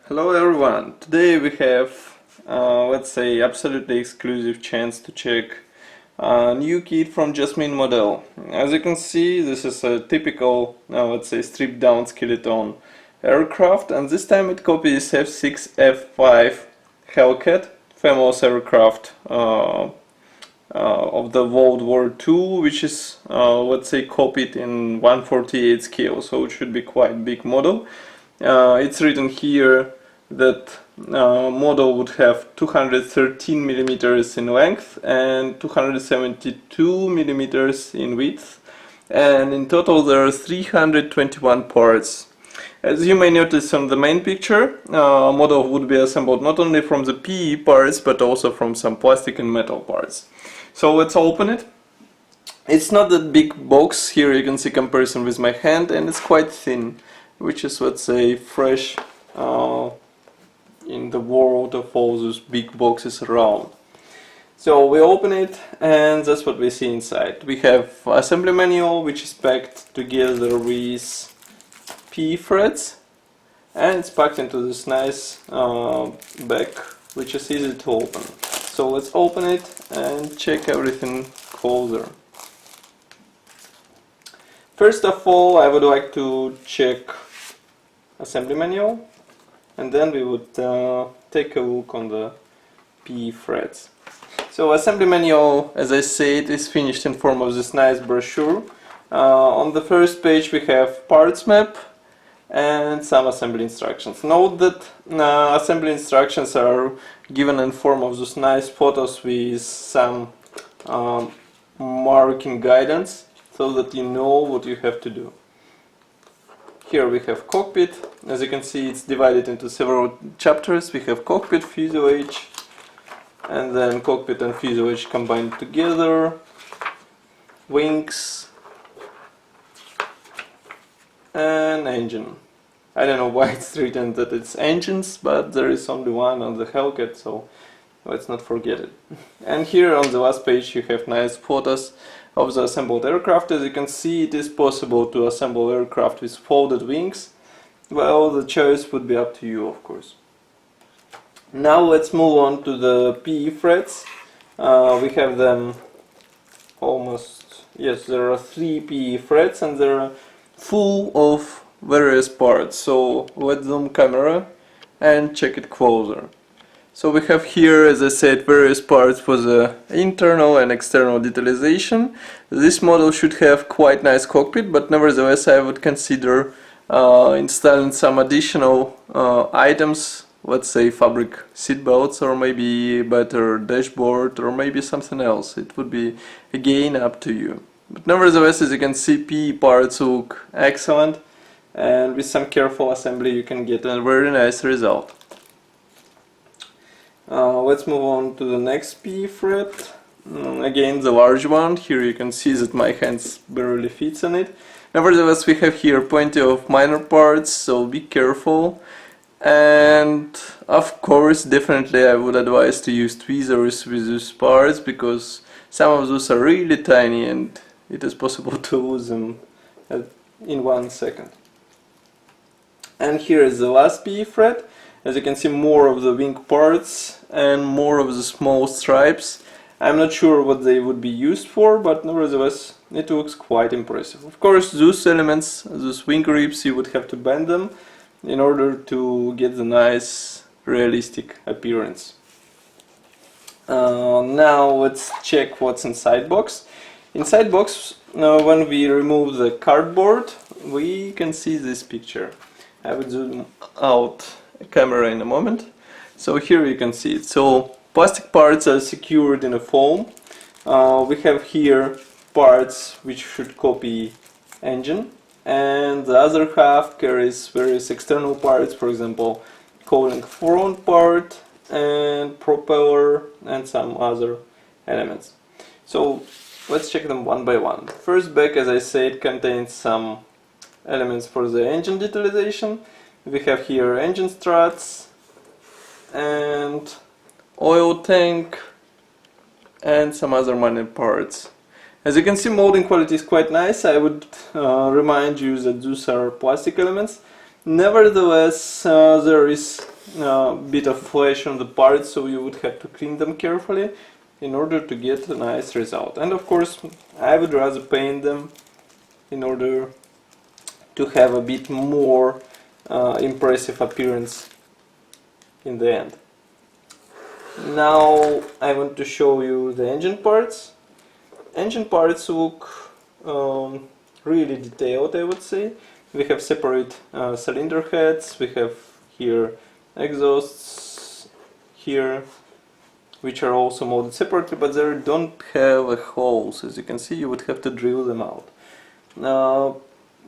Hello everyone, today we have, let's say, absolutely exclusive chance to check a new kit from Jasmine Model. As you can see, this is a typical, let's say, stripped down skeleton aircraft, and this time it copies F6F-5 Hellcat, famous aircraft of the World War II, which is, let's say, copied in 1/48 scale, so it should be quite big model. It's written here that model would have 213 millimeters in length and 272 millimeters in width, and in total there are 321 parts. As you may notice on the main picture, model would be assembled not only from the PE parts but also from some plastic and metal parts. So let's open it. It's not that big box. Here you can see comparison with my hand, and it's quite thin, which is, let's say, fresh in the world of all those big boxes around. So we open it, and that's what we see inside. We have assembly manual, which is packed together with PE threads, and it's packed into this nice bag, which is easy to open. So let's open it and check everything closer. First of all, I would like to check assembly manual, and then we would take a look on the PE threads. So assembly manual, as I said, is finished in form of this nice brochure. On the first page we have parts map and some assembly instructions. Note that assembly instructions are given in form of those nice photos with some marking guidance, so that you know what you have to do. Here we have cockpit. As you can see, it's divided into several chapters. We have cockpit, fuselage, and then cockpit and fuselage combined together, wings, and engine. I don't know why it's written that it's engines, but there is only one on the Hellcat, so let's not forget it. And here on the last page you have nice photos of the assembled aircraft. As you can see, it is possible to assemble aircraft with folded wings. Well, the choice would be up to you, of course. Now let's move on to the PE threads. We have them almost, yes, there are 3 PE threads, and they're full of various parts. So let's zoom camera and check it closer. So we have here, as I said, various parts for the internal and external detalization. This model should have quite nice cockpit, but nevertheless I would consider installing some additional items, let's say fabric seat belts, or maybe better dashboard, or maybe something else. It would be again up to you. But nevertheless, as you can see, PE parts look excellent, and with some careful assembly you can get a very nice result. Let's move on to the next PE thread. Again, the large one. Here you can see that my hands barely fits on it. Nevertheless, we have here plenty of minor parts, so be careful. And of course, definitely I would advise to use tweezers with these parts, because some of those are really tiny and it is possible to lose them in 1 second. And here is the last PE thread. As you can see, more of the wing parts and more of the small stripes. I'm not sure what they would be used for, but nevertheless it looks quite impressive. Of course, those elements, those wing ribs, you would have to bend them in order to get the nice realistic appearance. Now let's check what's inside box. Inside box, when we remove the cardboard, we can see this picture. I will zoom out a camera in a moment. So here you can see it. So plastic parts are secured in a foam. We have here parts which should copy engine, and the other half carries various external parts, for example cooling front part and propeller and some other elements. So let's check them one by one. First bag, as I said, contains some elements for the engine detalization. We have here engine struts and oil tank and some other minor parts. As you can see, molding quality is quite nice. I would remind you that those are plastic elements. Nevertheless, there is a bit of flesh on the parts, so you would have to clean them carefully in order to get a nice result. And of course I would rather paint them in order to have a bit more impressive appearance in the end. Now I want to show you the engine parts. Engine parts look really detailed, I would say. We have separate cylinder heads, we have here exhausts here, which are also molded separately, but they don't have holes. As you can see, you would have to drill them out.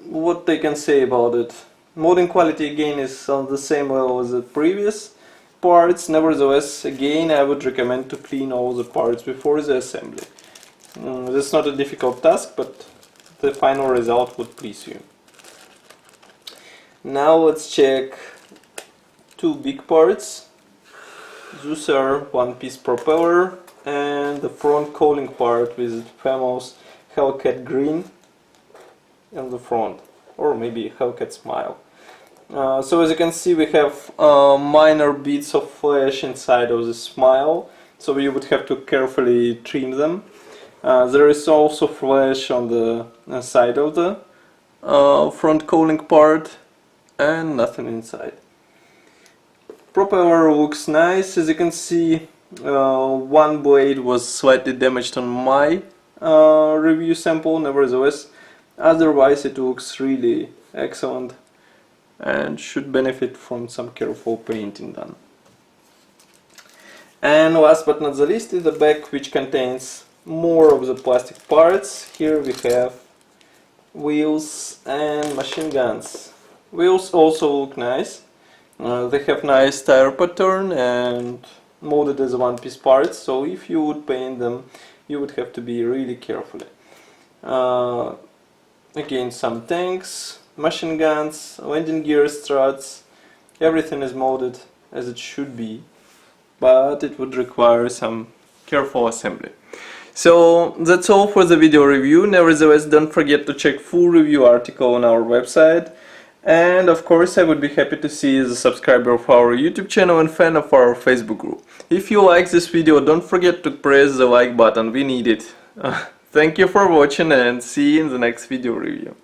What I can say about it, molding quality again is on the same level as the previous parts. Nevertheless, again, I would recommend to clean all the parts before the assembly. That's not a difficult task, but the final result would please you. Now let's check two big parts. Those are one-piece propeller and the front cowling part with the famous Hellcat green on the front, or maybe Hellcat smile. So as you can see, we have minor bits of flesh inside of the smile, so you would have to carefully trim them. There is also flesh on the side of the front cowling part and nothing inside. Propeller looks nice. As you can see, one blade was slightly damaged on my review sample. Nevertheless, otherwise it looks really excellent and should benefit from some careful painting done. And last but not the least is the back, which contains more of the plastic parts. Here we have wheels and machine guns. Wheels also look nice. They have nice tire pattern and molded as one-piece parts, so if you would paint them, you would have to be really carefully. Again, some tanks, machine guns, landing gear struts, everything is molded as it should be, but it would require some careful assembly. So that's all for the video review. Nevertheless, don't forget to check full review article on our website. And of course, I would be happy to see you as a subscriber of our YouTube channel and fan of our Facebook group. If you like this video, don't forget to press the like button, we need it. Thank you for watching and see you in the next video review.